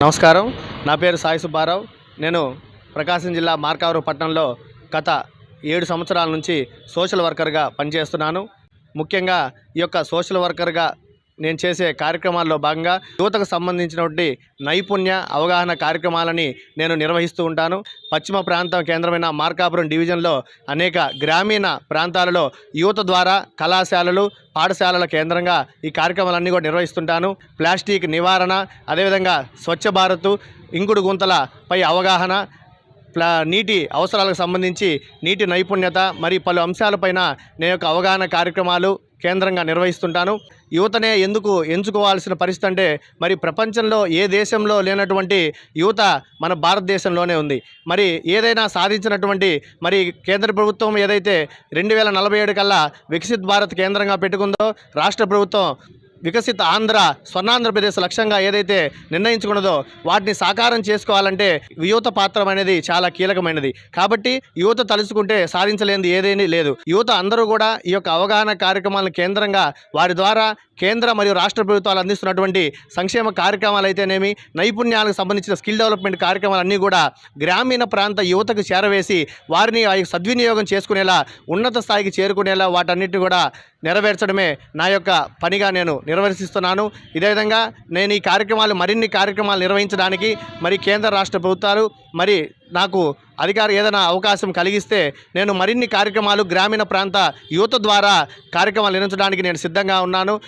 నమస్కారం. నా పేరు సాయి సుబ్బారావు. నేను ప్రకాశం జిల్లా మార్కాపురం పట్టణంలో గత 7 సంవత్సరాల నుంచి సోషల్ వర్కర్గా పనిచేస్తున్నాను. ముఖ్యంగా ఈ యొక్క సోషల్ వర్కర్గా నేను చేసే కార్యక్రమాల్లో భాగంగా యువతకు సంబంధించినటువంటి నైపుణ్య అవగాహన కార్యక్రమాలని నేను నిర్వహిస్తూ ఉంటాను. పశ్చిమ ప్రాంతం కేంద్రమైన మార్కాపురం డివిజన్లో అనేక గ్రామీణ ప్రాంతాలలో యువత ద్వారా కళాశాలలు, పాఠశాలల కేంద్రంగా ఈ కార్యక్రమాలన్నీ కూడా నిర్వహిస్తుంటాను. ప్లాస్టిక్ నివారణ, అదేవిధంగా స్వచ్ఛ భారత్, ఇంకుడు గుంతలపై అవగాహన, నీటి అవసరాలకు సంబంధించి నీటి నైపుణ్యత మరియు పలు అంశాలపైన నేను యొక్క అవగాహన కార్యక్రమాలు కేంద్రంగా నిర్వహిస్తుంటాను. యువతనే ఎందుకు ఎంచుకోవాల్సిన పరిస్థితి అంటే, మరి ప్రపంచంలో ఏ దేశంలో లేనటువంటి యువత మన భారతదేశంలోనే ఉంది. మరి ఏదైనా సాధించినటువంటి మరి కేంద్ర ప్రభుత్వం ఏదైతే 2047 కల్లా వికసిత్ భారత్ కేంద్రంగా పెట్టుకుందో, రాష్ట్ర ప్రభుత్వం వికసిత ఆంధ్ర, స్వర్ణాంధ్రప్రదేశ్ లక్ష్యంగా ఏదైతే నిర్ణయించుకున్నదో వాటిని సాకారం చేసుకోవాలంటే యువత పాత్ర అనేది చాలా కీలకమైనది. కాబట్టి యువత తలుచుకుంటే సాధించలేనిది ఏదేని లేదు. యువత అందరూ కూడా ఈ యొక్క అవగాహన కార్యక్రమాలను కేంద్రంగా వారి ద్వారా కేంద్ర మరియు రాష్ట్ర ప్రభుత్వాలు అందిస్తున్నటువంటి సంక్షేమ కార్యక్రమాలు అయితేనేమి, నైపుణ్యాలకు సంబంధించిన స్కిల్ డెవలప్మెంట్ కార్యక్రమాలన్నీ కూడా గ్రామీణ ప్రాంత యువతకు చేరవేసి వారిని సద్వినియోగం చేసుకునేలా, ఉన్నత స్థాయికి చేరుకునేలా వాటన్నిటిని కూడా నెరవేర్చడమే నా యొక్క పనిగా నేను నిర్వర్తిస్తున్నాను. ఇదే విధంగా నేను ఈ మరిన్ని కార్యక్రమాలు నిర్వహించడానికి మరి కేంద్ర రాష్ట్ర ప్రభుత్వాలు మరి నాకు ఏదైనా అవకాశం కలిగిస్తే నేను మరిన్ని కార్యక్రమాలు గ్రామీణ ప్రాంత యువత ద్వారా కార్యక్రమాలు నిర్వహించడానికి నేను సిద్ధంగా ఉన్నాను.